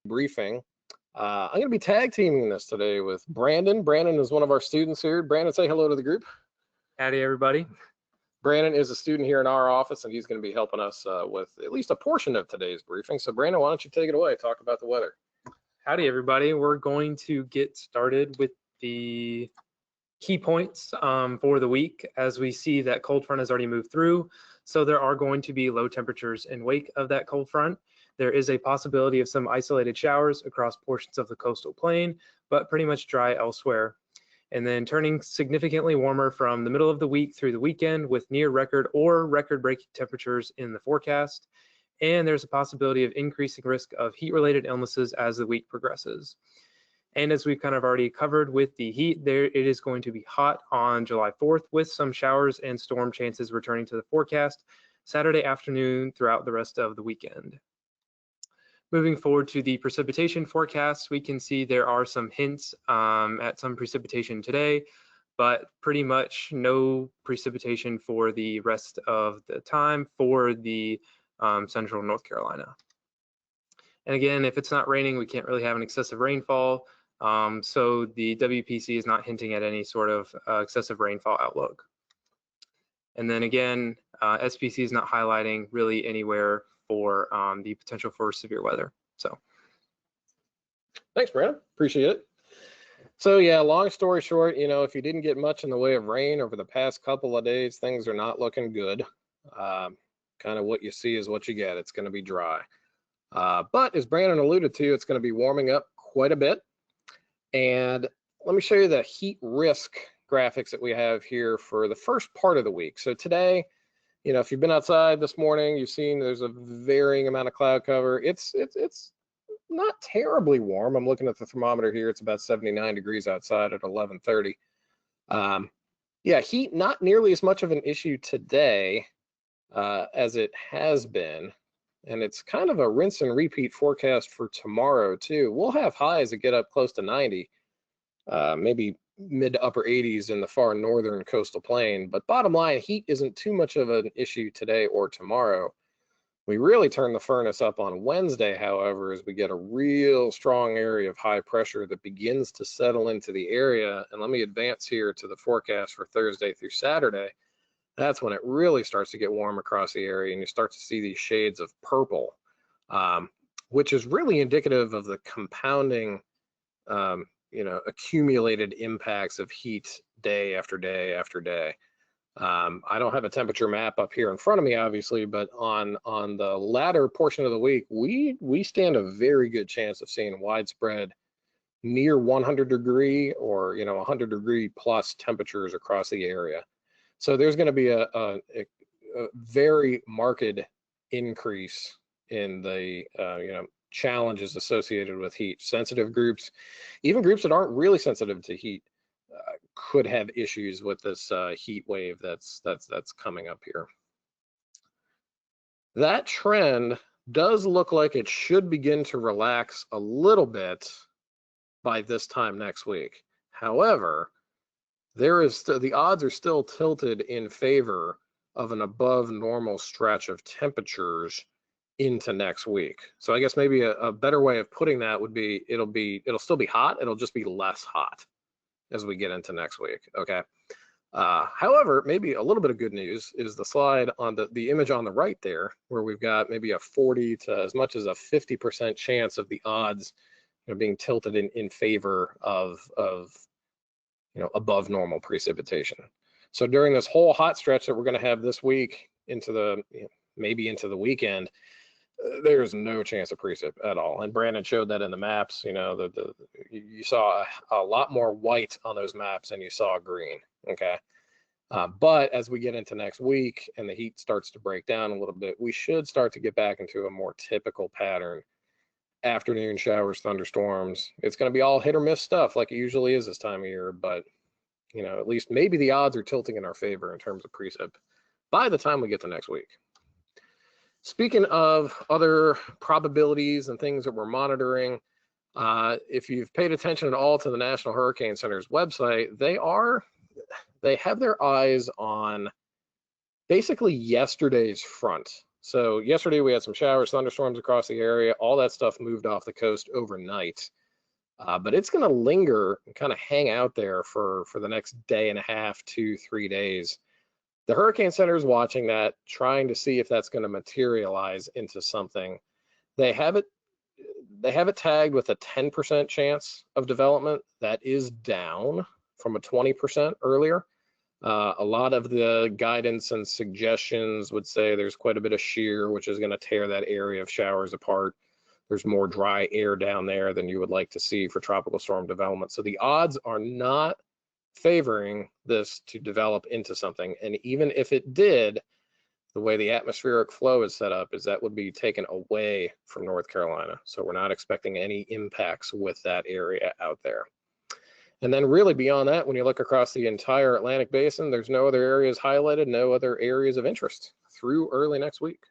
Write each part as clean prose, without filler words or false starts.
briefing. I'm going to be tag teaming this today with Brandon. Brandon is one of our students here. Brandon, say hello to the group. Howdy, everybody. Brandon is a student here in our office, and he's going to be helping us with at least a portion of today's briefing. So, Brandon, why don't you take it away? Talk about the weather. Howdy, everybody. We're going to get started with the key points for the week, as we see that cold front has already moved through. So there are going to be low temperatures in wake of that cold front. There is a possibility of some isolated showers across portions of the coastal plain, but pretty much dry elsewhere. And then turning significantly warmer from the middle of the week through the weekend with near record or record-breaking temperatures in the forecast. And there's a possibility of increasing risk of heat-related illnesses as the week progresses. And as we've kind of already covered with the heat, it is going to be hot on July 4th with some showers and storm chances returning to the forecast Saturday afternoon throughout the rest of the weekend. Moving forward to the precipitation forecast, we can see there are some hints at some precipitation today, but pretty much no precipitation for the rest of the time for the central North Carolina. And again, if it's not raining, we can't really have an excessive rainfall. So the WPC is not hinting at any sort of excessive rainfall outlook. And then again, SPC is not highlighting really anywhere for the potential for severe weather. So thanks, Brandon. Appreciate it. So yeah, long story short, if you didn't get much in the way of rain over the past couple of days, things are not looking good. Kind of what you see is what you get. It's going to be dry. But as Brandon alluded to, it's going to be warming up quite a bit. And let me show you the heat risk graphics that we have here for the first part of the week. So today, if you've been outside this morning, you've seen there's a varying amount of cloud cover. It's not terribly warm. I'm looking at the thermometer here. It's about 79 degrees outside at 11:30. Yeah, heat not nearly as much of an issue today as it has been. And it's kind of a rinse and repeat forecast for tomorrow too. We'll have highs that get up close to 90, maybe mid to upper 80s in the far northern coastal plain. But bottom line, heat isn't too much of an issue today or tomorrow. We really turn the furnace up on Wednesday, however, as we get a real strong area of high pressure that begins to settle into the area. And let me advance here to the forecast for Thursday through Saturday. That's when it really starts to get warm across the area, and you start to see these shades of purple, which is really indicative of the compounding, accumulated impacts of heat day after day after day. I don't have a temperature map up here in front of me, obviously, but on the latter portion of the week, we stand a very good chance of seeing widespread near 100 degree or 100 degree plus temperatures across the area. So there's going to be a very marked increase in the challenges associated with heat. Sensitive groups, even groups that aren't really sensitive to heat, could have issues with this heat wave that's coming up here. That trend does look like it should begin to relax a little bit by this time next week. However, the odds are still tilted in favor of an above normal stretch of temperatures into next week. So I guess maybe a better way of putting that would be it'll still be hot, it'll just be less hot as we get into next week. Okay. However, maybe a little bit of good news is the slide on the image on the right there, where we've got maybe a 40 to as much as a 50% chance of the odds being tilted in favor of above normal precipitation. So during this whole hot stretch that we're going to have this week into maybe into the weekend, there's no chance of precip at all. And Brandon showed that in the maps. You saw a lot more white on those maps than you saw green. Okay. But as we get into next week and the heat starts to break down a little bit, we should start to get back into a more typical pattern. Afternoon showers, thunderstorms. It's going to be all hit or miss stuff like it usually is this time of year, but at least maybe the odds are tilting in our favor in terms of precip by the time we get to next week. Speaking of other probabilities and things that we're monitoring, if you've paid attention at all to the National Hurricane Center's website, they have their eyes on basically yesterday's front. So yesterday we had some showers, thunderstorms across the area. All that stuff moved off the coast overnight. But it's going to linger and kind of hang out there for the next day and a half, 2-3 days. The Hurricane Center is watching that, trying to see if that's going to materialize into something. They have it tagged with a 10% chance of development. That is down from a 20% earlier. A lot of the guidance and suggestions would say there's quite a bit of shear, which is going to tear that area of showers apart. There's more dry air down there than you would like to see for tropical storm development. So the odds are not favoring this to develop into something. And even if it did, the way the atmospheric flow is set up is that would be taken away from North Carolina. So we're not expecting any impacts with that area out there. And then really beyond that, when you look across the entire Atlantic basin, there's no other areas highlighted, no other areas of interest through early next week.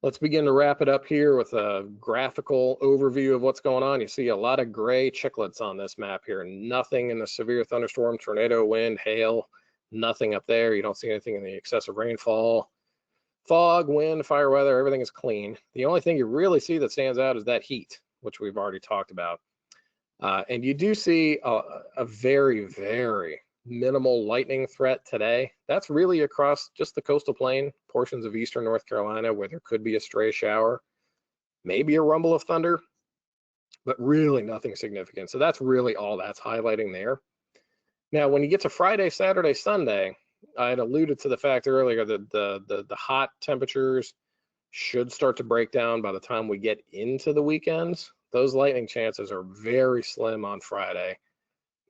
Let's begin to wrap it up here with a graphical overview of what's going on. You see a lot of gray chiclets on this map here. Nothing in the severe thunderstorm, tornado, wind, hail, nothing up there. You don't see anything in the excessive rainfall, fog, wind, fire weather, everything is clean. The only thing you really see that stands out is that heat, which we've already talked about. And you do see a very, very minimal lightning threat today. That's really across just the coastal plain, portions of eastern North Carolina where there could be a stray shower, maybe a rumble of thunder, but really nothing significant. So that's really all that's highlighting there. Now, when you get to Friday, Saturday, Sunday, I had alluded to the fact earlier that the hot temperatures should start to break down by the time we get into the weekends. Those lightning chances are very slim on Friday,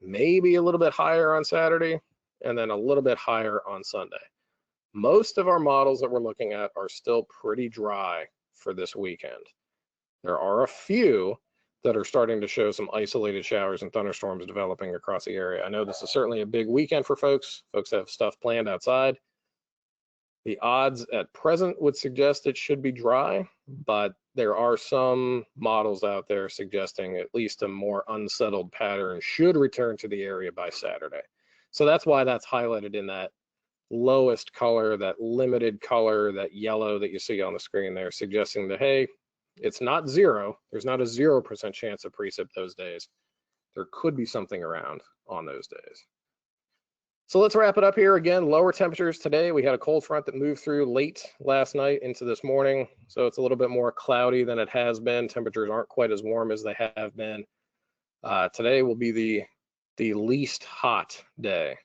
maybe a little bit higher on Saturday, and then a little bit higher on Sunday. Most of our models that we're looking at are still pretty dry for this weekend. There are a few that are starting to show some isolated showers and thunderstorms developing across the area. I know this is certainly a big weekend for folks. Folks have stuff planned outside. The odds at present would suggest it should be dry, but there are some models out there suggesting at least a more unsettled pattern should return to the area by Saturday. So that's why that's highlighted in that lowest color, that limited color, that yellow that you see on the screen there, suggesting that, hey, it's not zero. There's not a 0% chance of precip those days. There could be something around on those days. So let's wrap it up here. Again, lower temperatures today. We had a cold front that moved through late last night into this morning. So it's a little bit more cloudy than it has been. Temperatures aren't quite as warm as they have been. Today will be the least hot day.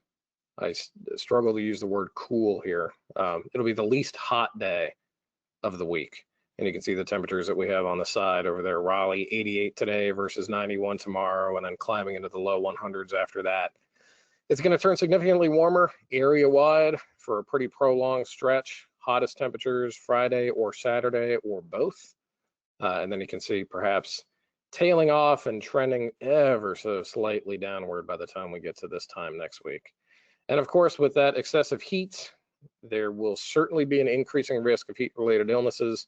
I struggle to use the word cool here. It'll be the least hot day of the week. And you can see the temperatures that we have on the side over there. Raleigh, 88 today versus 91 tomorrow, and then climbing into the low 100s after that. It's going to turn significantly warmer area-wide for a pretty prolonged stretch. Hottest temperatures Friday or Saturday or both. And then you can see perhaps tailing off and trending ever so slightly downward by the time we get to this time next week. And of course, with that excessive heat, there will certainly be an increasing risk of heat-related illnesses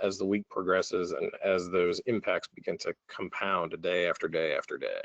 as the week progresses and as those impacts begin to compound day after day after day.